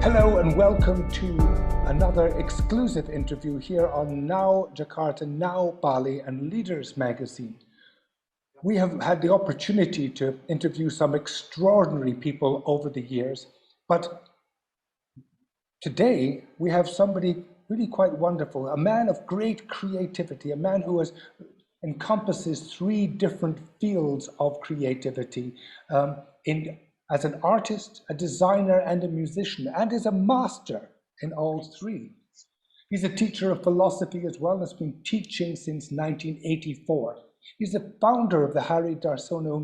Hello and welcome to another exclusive interview here on Now Jakarta, Now Bali and Leaders Magazine. We have had the opportunity to interview some extraordinary people over the years, but today we have somebody really quite wonderful, a man of great creativity, a man who encompasses three different fields of creativity as an artist, a designer, and a musician, and is a master in all three. He's a teacher of philosophy as well, and has been teaching since 1984. He's the founder of the Harry Darsono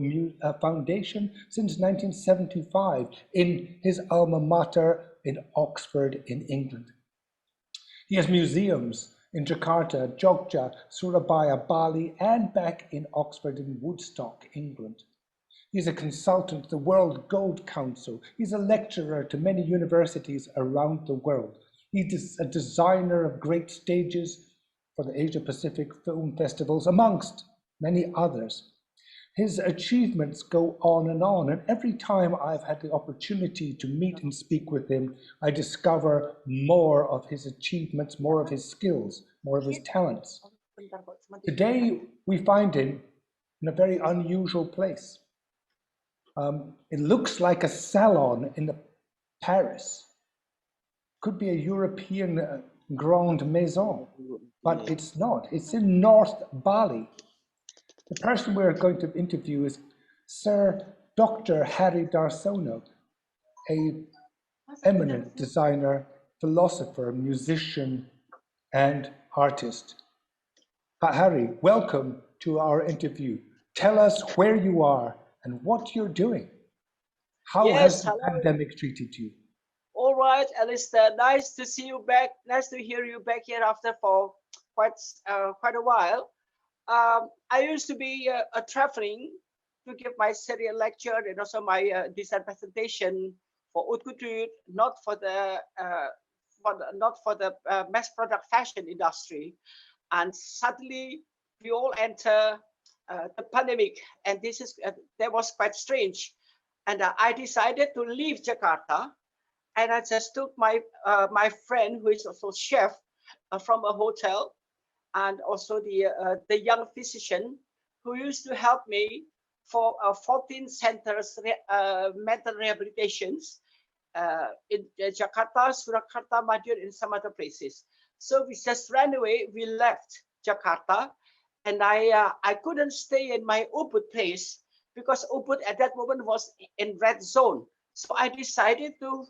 Foundation since 1975 in his alma mater in Oxford in England. He has museums in Jakarta, Jogja, Surabaya, Bali, and back in Oxford in Woodstock, England. He's a consultant to the World Gold Council. He's a lecturer to many universities around the world. He's a designer of great stages for the Asia Pacific film festivals, amongst many others. His achievements go on, and every time I've had the opportunity to meet and speak with him, I discover more of his achievements, more of his skills, more of his talents. Today, we find him in a very unusual place. It looks like a salon in Paris. Could be a European grande maison, but it's not. It's in North Bali. The person we're going to interview is Sir Dr. Harry Darsono, an eminent designer, philosopher, musician, and artist. Harry, welcome to our interview. Tell us where you are and what you're doing. How has the pandemic treated you? All right, Alistair, nice to see you back. Nice to hear you back here after for quite a while. I used to be traveling to give my serial lecture and also my design presentation for haute couture, not for the mass product fashion industry. And suddenly we all enter the pandemic, and that was quite strange. And I decided to leave Jakarta, and I just took my friend, who is also chef from a hotel, and also the young physician who used to help me for 14 centers mental rehabilitations in Jakarta, Surakarta, Madiun, and some other places. So we just ran away. We left Jakarta, and I couldn't stay in my Ubud place because Ubud at that moment was in red zone. So I decided to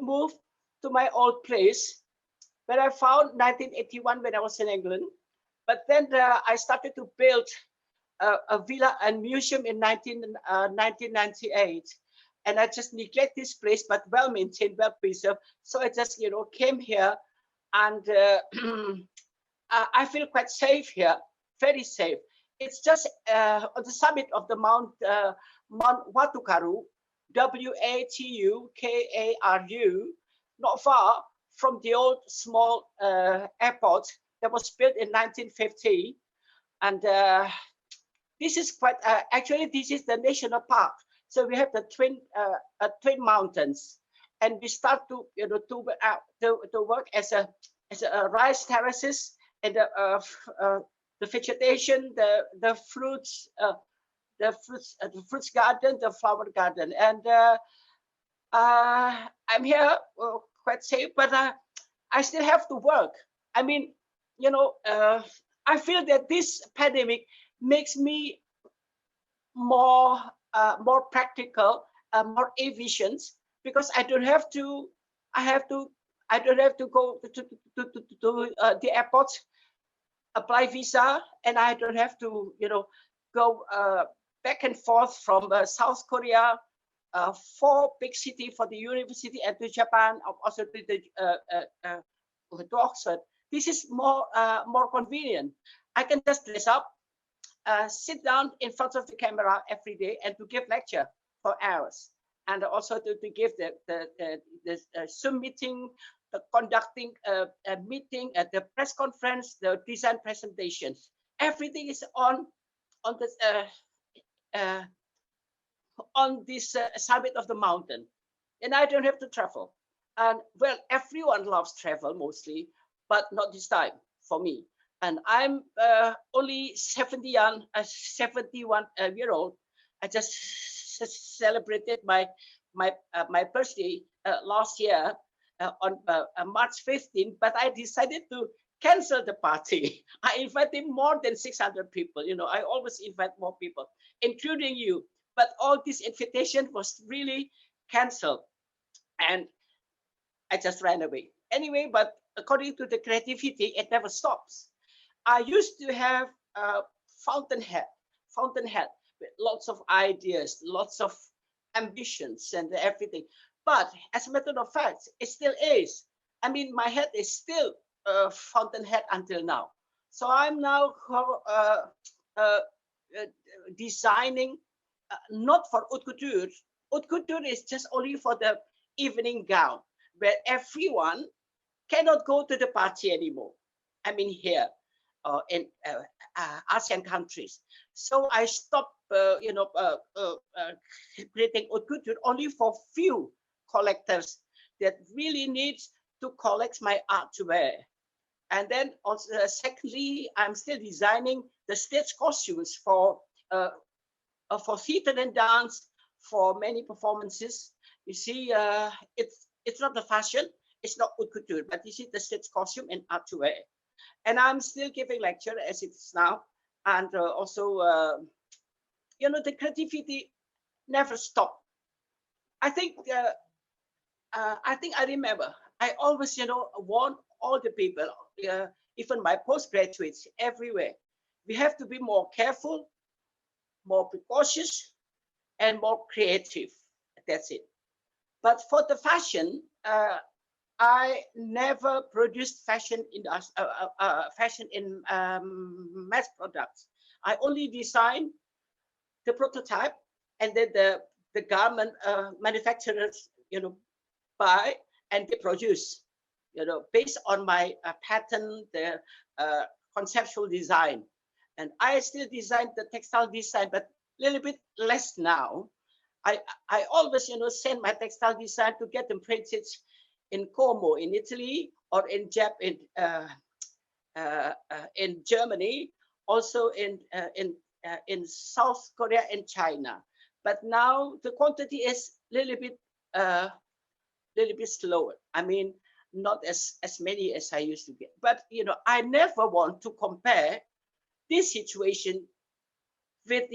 move to my old place, where I found 1981 when I was in England. But then I started to build a villa and museum in 1998. And I just neglect this place, but well maintained, well preserved. So I just, came here, and I feel quite safe here, very safe. It's just on the summit of the Mount Watukaru, Watukaru, not far from the old small airport that was built in 1950. And this is quite, actually, this is the national park. So we have the twin mountains, and we start to work as a rice terraces, and the vegetation, the fruits garden, the flower garden, and I'm here quite safe, but I still have to work. I mean, I feel that this pandemic makes me more practical, more efficient, because I don't have to go to the airport, apply visa, and I don't have to go back and forth from South Korea, for big city for the university, and to Japan, also to Oxford. This is more convenient. I can just dress up, sit down in front of the camera every day, and to give lecture for hours, and also to give the Zoom meeting, the conducting a meeting, at the press conference, the design presentations. Everything is on this summit of the mountain. and I don't have to travel. And well, everyone loves travel mostly, but not this time for me. And I'm only 71 year old. I just celebrated my birthday last year on March 15th, but I decided to cancel the party. I invited more than 600 people. You know, I always invite more people, including you. But all this invitation was really canceled, and I just ran away. Anyway, but according to the creativity, it never stops. I used to have a fountainhead, fountainhead with lots of ideas, lots of ambitions and everything. But as a matter of fact, it still is. I mean, my head is still a fountainhead until now. So I'm now uh, designing not for haute couture. Haute couture is just only for the evening gown, where everyone cannot go to the party anymore. I mean, here in ASEAN countries. So I stopped, creating haute couture only for few collectors that really needs to collect my art to wear. And then also, secondly, I'm still designing the stage costumes for theater and dance, for many performances. You see, it's not the fashion, it's not haute couture, but you see the stage costume and art to wear. And I'm still giving lecture as it is now, and also, the creativity never stopped. I think I remember. I always, warn all the people, even my postgraduates everywhere. We have to be more careful, more precautious, and more creative. That's it. But for the fashion, I never produced fashion in mass products. I only design the prototype, and then the garment manufacturers, buy and they produce, based on my pattern, the conceptual design. And I still design the textile design, but a little bit less now. I always, send my textile design to get them printed in Como in Italy, or in Germany, also in South Korea and China. But now the quantity is a little bit slower. I mean, not as many as I used to get. But I never want to compare this situation with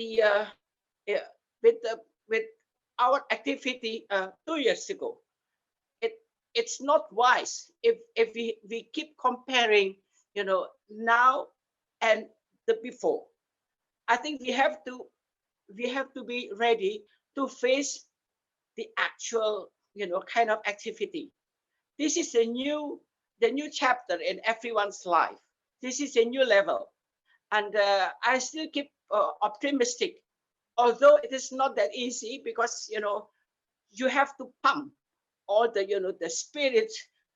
with our activity 2 years ago. It's not wise if we keep comparing, now and the before. I think we have to be ready to face the actual, kind of activity. This is the new chapter in everyone's life. This is a new level, and I still keep optimistic, although it is not that easy, because you have to pump all the spirit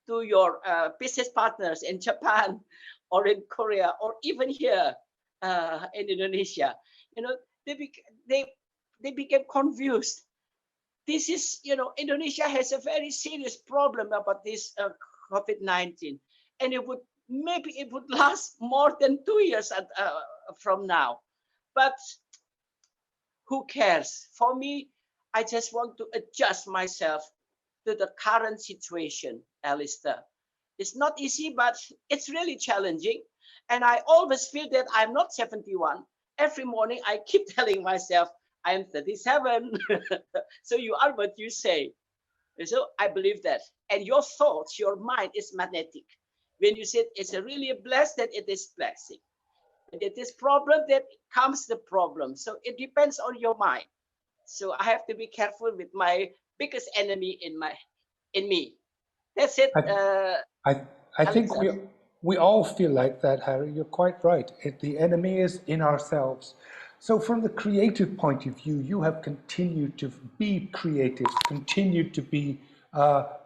to your business partners in Japan or in Korea or even here in Indonesia. They became confused. This is, Indonesia has a very serious problem about this COVID-19, and it would last more than 2 years from now. But who cares? For me, I just want to adjust myself to the current situation, Alistair. It's not easy, but it's really challenging. And I always feel that I'm not 71. Every morning I keep telling myself, I'm 37. So you are what you say. So I believe that. And your thoughts, your mind is magnetic. When you said it's really a blessed, that it is blessing. And it is problem that comes the problem. So it depends on your mind. So I have to be careful with my biggest enemy in me. That's it. I think we all feel like that, Harry. You're quite right. The enemy is in ourselves. So from the creative point of view, you have continued to be creative, continued to be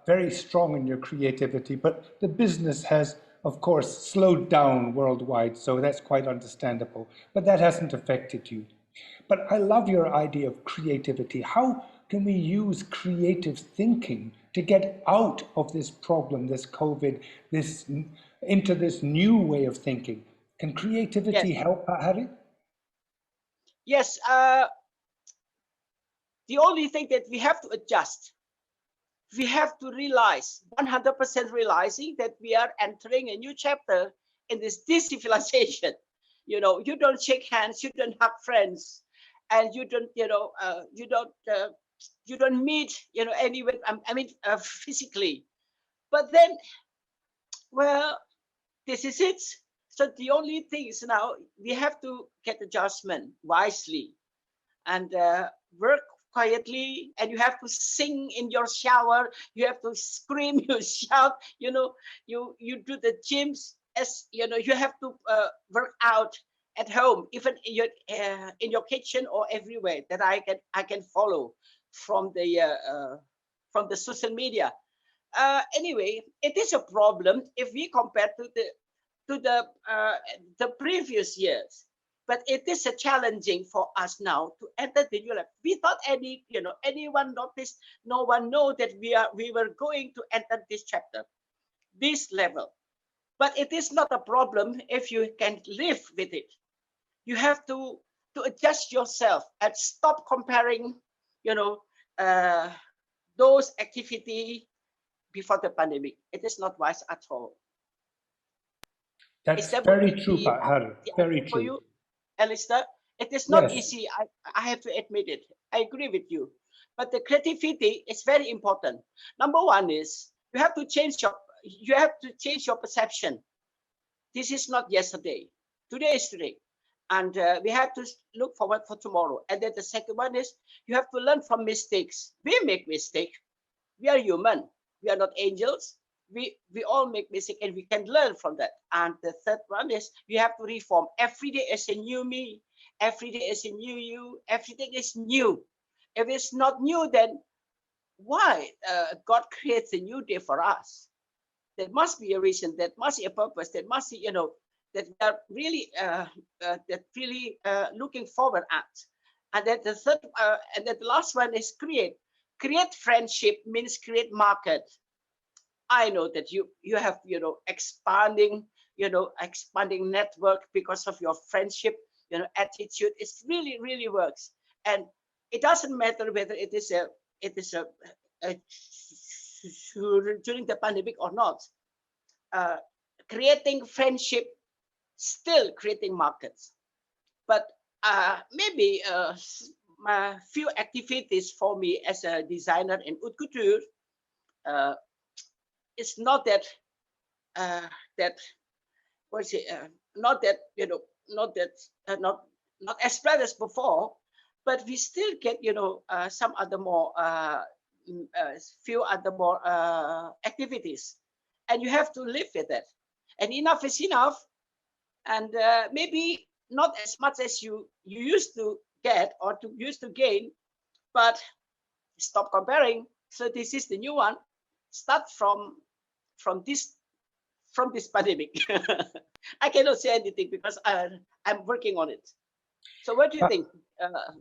very strong in your creativity, but the business has, of course, slowed down worldwide, so that's quite understandable. But that hasn't affected you. But I love your idea of creativity. How can we use creative thinking to get out of this problem, this COVID, this into this new way of thinking? Can Yes, creativity help, Harry? yes. The only thing that we have to adjust, we have to realize, 100% realizing that we are entering a new chapter in this civilization. You know, you don't shake hands, you don't hug friends, and you don't, you don't meet, anyone. I mean, physically. But then, well, this is it. So the only thing is now we have to get adjustment wisely and work quietly, and you have to sing in your shower, you have to scream, you shout, you do the gyms, as you have to work out at home, even in your kitchen or everywhere that I can follow from the social media. Anyway, it is a problem if we compare to the previous years, but it is a challenging for us now to enter the new life. We thought anyone noticed, no one know that we were going to enter this chapter, this level. But it is not a problem if you can live with it. You have to adjust yourself and stop comparing, uh, those activity before the pandemic. It is not wise at all. Is That's that very would true, be Harry. the Very answer for true. you, Alistair? It is not Yes. easy. I have to admit it. I agree with you. But the creativity is very important. Number one is you have to change your perception. This is not yesterday. Today is today. And we have to look forward for tomorrow. And then the second one is you have to learn from mistakes. We make mistakes. We are human. We are not angels. We all make mistakes and we can learn from that. And the third one is you have to reform. Every day is a new me. Every day is a new you. Everything is new. If it's not new, then why God creates a new day for us? There must be a reason. There must be a purpose. There must be, that we are really looking forward at. And then the third, and then the last one is create. Create friendship means create market. I know that you have expanding network because of your friendship attitude. It really works, and it doesn't matter whether it is a during the pandemic or not. Creating friendship, still creating markets, but maybe few activities for me as a designer in haute couture. It's not that that what's it? Not that not that not as bad as before, but we still get some other more few other more activities, and you have to live with it. And enough is enough, and maybe not as much as you used to get or used to gain, but stop comparing. So this is the new one. Start from this pandemic. I cannot say anything because I'm working on it. So what do you think,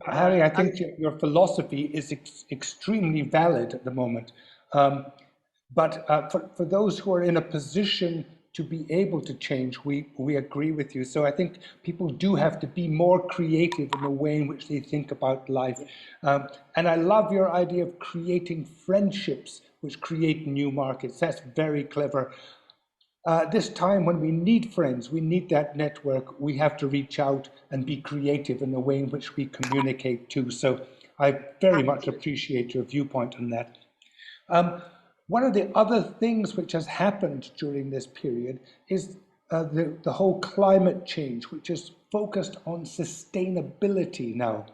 Harry, I think Alistair? your philosophy is extremely valid at the moment. But for those who are in a position to be able to change, we agree with you. So I think people do have to be more creative in the way in which they think about life. And I love your idea of creating friendships which create new markets. That's very clever. This time when we need friends, we need that network, we have to reach out and be creative in the way in which we communicate too. So I very much Absolutely. appreciate your viewpoint on that. One of the other things which has happened during this period is the whole climate change, which is focused on sustainability now.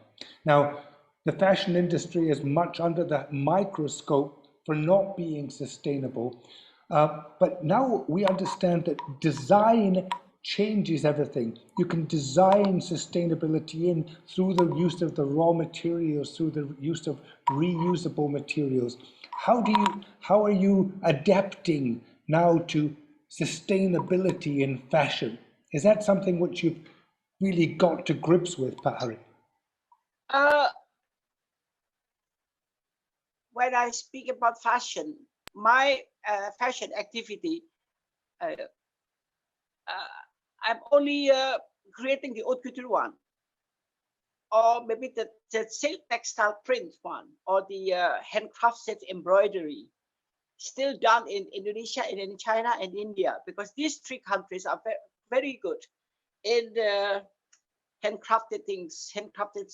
Now, the fashion industry is much under the microscope for not being sustainable. But now we understand that design changes everything. You can design sustainability in through the use of the raw materials, through the use of reusable materials. How are you adapting now to sustainability in fashion? Is that something which you've really got to grips with, Pahari? Uh, when I speak about fashion, my fashion activity, I'm only creating the haute couture one, or maybe the silk textile print one, or the handcrafted embroidery, still done in Indonesia and in China and India, because these three countries are very good in handcrafted things, handcrafted,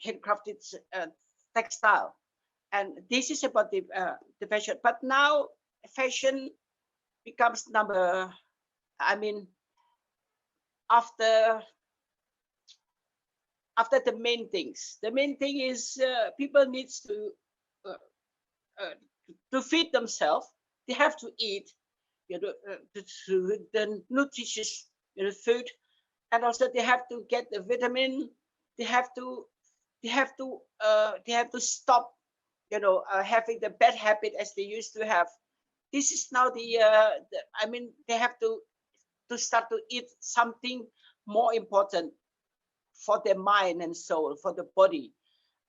handcrafted textile. And this is about the fashion. But now fashion becomes number, I mean, after the main things. The main thing is people needs to feed themselves. They have to eat, the nutritious food, and also they have to get the vitamin. They have to stop, having the bad habit as they used to have. This is now I mean, they have to start to eat something more important for their mind and soul, for the body.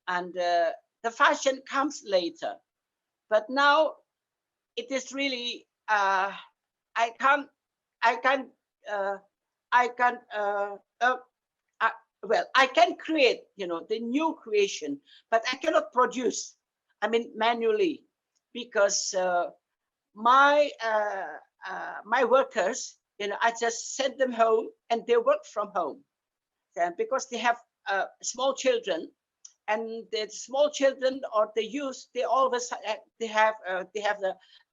And the fashion comes later. But now it is really, I can't well, I can create, the new creation, but I cannot produce, I mean, manually, because my workers, I just send them home and they work from home. And because they have small children, and the small children or the youth, they always they have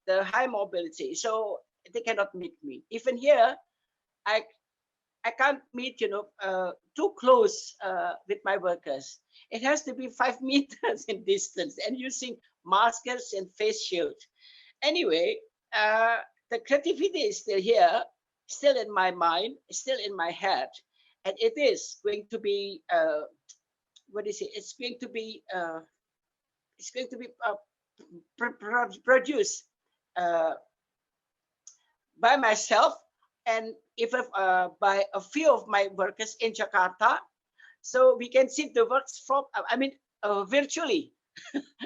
the high mobility, so they cannot meet me. Even here, I can't meet, too close with my workers. It has to be 5 meters in distance and using masks and face shield. Anyway, the creativity is still here, still in my mind, still in my head, and it is going to be what is it? It's going to be produced by myself, and if by a few of my workers in Jakarta, so we can see the works from, I mean, virtually.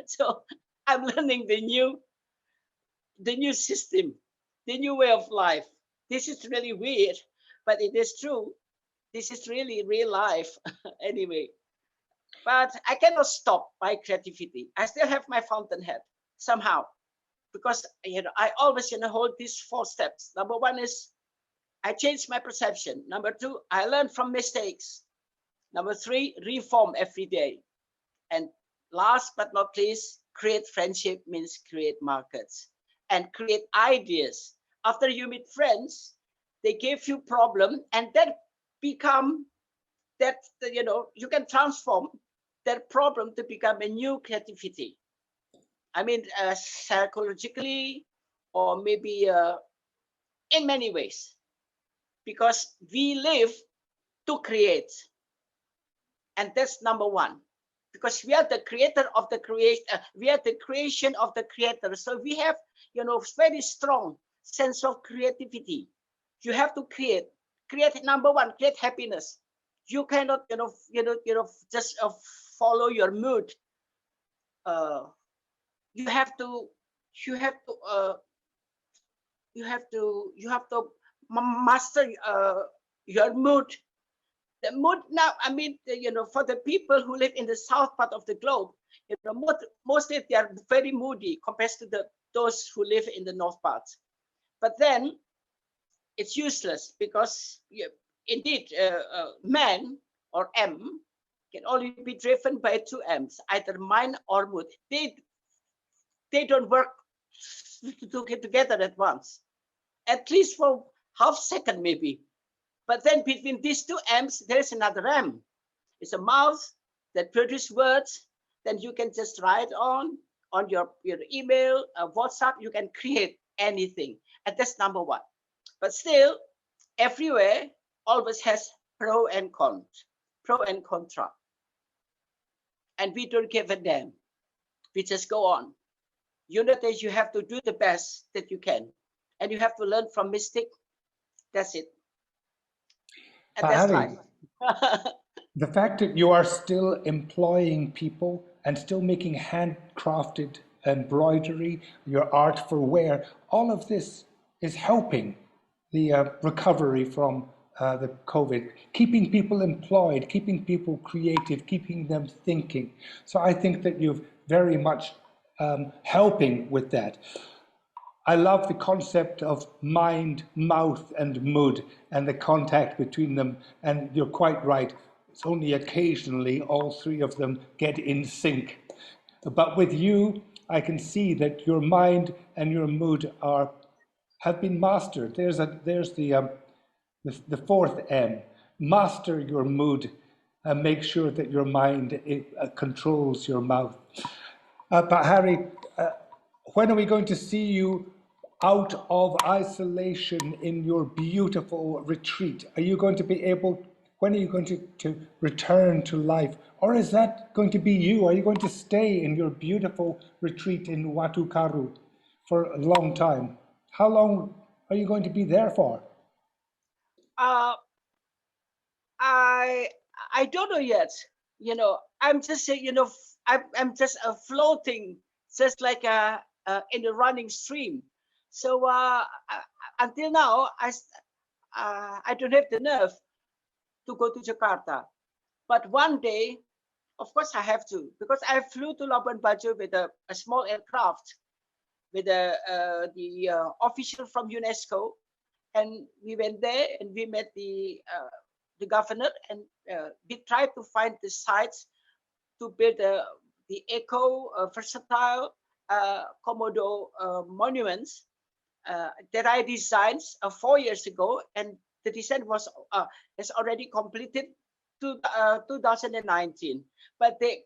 So I'm learning the new system, the new way of life. This is really weird, but it is true. This is really real life. Anyway, but I cannot stop my creativity. I still have my fountainhead somehow, because I always hold these 4 steps. Number 1 is I change my perception. Number 2, I learn from mistakes. Number 3, reform every day. And last but not least, create friendship means create markets and create ideas. After you meet friends, they give you problem, and then become that, you can transform that problem to become a new creativity. I mean, psychologically, or maybe in many ways, because we live to create, and that's number 1, because we are the creator of the creation. We are the creation of the creator, so we have, very strong sense of creativity. You have to create. Number 1, create happiness. You cannot, just follow your mood. You have to master your mood. The mood now, I mean, for the people who live in the south part of the globe, mostly they are very moody compared to those who live in the north part. But then it's useless, because indeed, man, or M, can only be driven by 2 M's, either mind or mood. They don't work together at once, at least for half second maybe. But then between these 2 M's, there is another M. It's a mouth that produces words. Then you can just write on your email, WhatsApp. You can create anything, and that's number 1. But still, everywhere always has pro and contra, and we don't give a damn. We just go on. You know that you have to do the best that you can, and you have to learn from mistake. That's it. And that's life. The fact that you are still employing people and still making handcrafted embroidery, your art for wear, all of this is helping the recovery from the COVID, keeping people employed, keeping people creative, keeping them thinking. So I think that you've very much helping with that. I love the concept of mind, mouth, and mood and the contact between them. And you're quite right. It's only occasionally all three of them get in sync. But with you, I can see that your mind and your mood have been mastered. There's the fourth M. Master your mood and make sure that your mind controls your mouth. But Harry, when are we going to see you out of isolation in your beautiful retreat? Are you going to be able, when are you going to return to life? Or is that going to be you? Are you going to stay in your beautiful retreat in Watu Karu for a long time? How long are you going to be there for? I don't know yet. I'm just I'm just floating, just like in a running stream. So until now, I don't have the nerve to go to Jakarta. But one day, of course, I have to, because I flew to Labuan Bajo with a small aircraft with the official from UNESCO, and we went there and we met the governor, and we tried to find the sites to build the eco-versatile Komodo monuments that I designed 4 years ago, and the design was has already completed to 2019, but they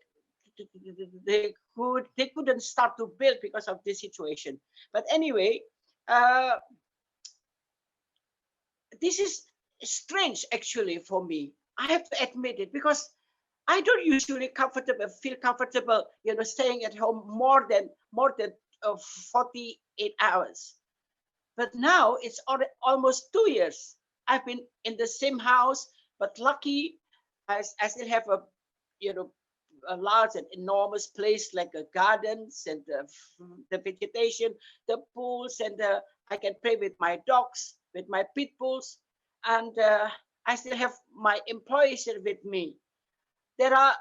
couldn't start to build because of this situation. But anyway, this is strange actually for me. I have to admit it, because I don't usually feel comfortable, staying at home more than 48 hours. But now it's almost 2 years. I've been in the same house, but lucky I still have a large and enormous place, like a gardens and the vegetation, the pools, and I can play with my dogs, with my pit bulls, and I still have my employees here with me. There are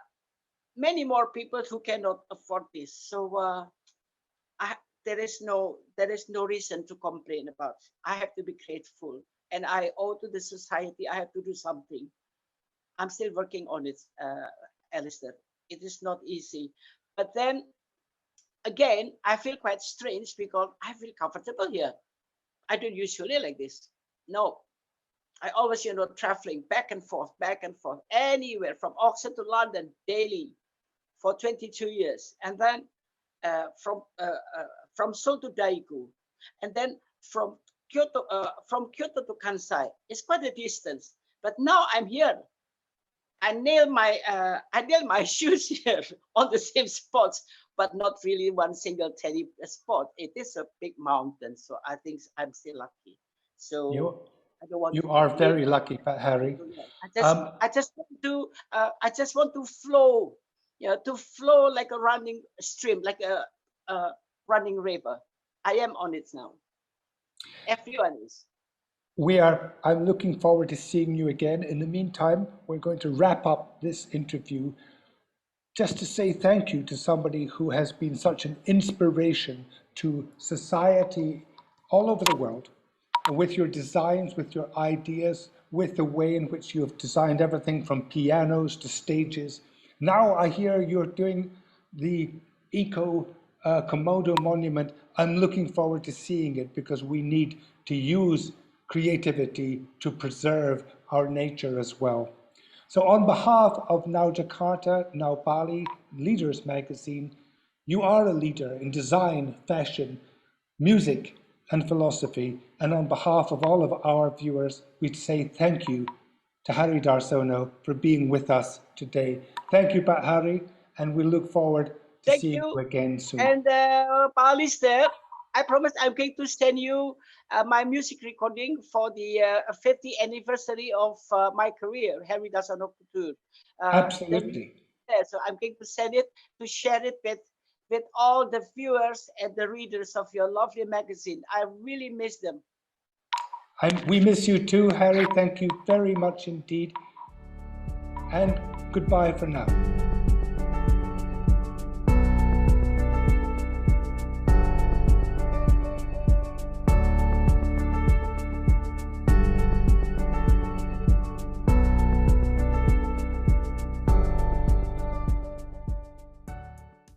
many more people who cannot afford this, so there is no reason to complain about. I have to be grateful, and I owe to the society. I have to do something. I'm still working on it, Alistair. It is not easy, but then again, I feel quite strange because I feel comfortable here. I don't usually like this. No, I always, traveling back and forth, anywhere from Oxford to London daily for 22 years, and then from Seoul to Daegu, and then from Kyoto to Kansai. It's quite a distance, but now I'm here. I nail my shoes here on the same spots, but not really one single tiny spot. It is a big mountain, so I think I'm still lucky. So I don't want. You are very lucky, Harry. I just want to flow, to flow like a running stream, like a running river. I am on it now. Everyone is. I'm looking forward to seeing you again. In the meantime, we're going to wrap up this interview just to say thank you to somebody who has been such an inspiration to society all over the world, with your designs, with your ideas, with the way in which you have designed everything from pianos to stages. Now I hear you're doing the Eco Komodo Monument. I'm looking forward to seeing it, because we need to use creativity to preserve our nature as well. So on behalf of Now Jakarta, Now Bali Leaders Magazine, you are a leader in design, fashion, music, and philosophy. And on behalf of all of our viewers, we'd say thank you to Harry Darsono for being with us today. Thank you, Pak Harry, and we look forward to seeing you again soon. And Pak Lister, I promise I'm going to send you my music recording for the 50th anniversary of my career, Harry Darsono Couture. Absolutely. there. So I'm going to send it to share it with all the viewers and the readers of your lovely magazine. I really miss them. We miss you too, Harry. Thank you very much indeed. And goodbye for now.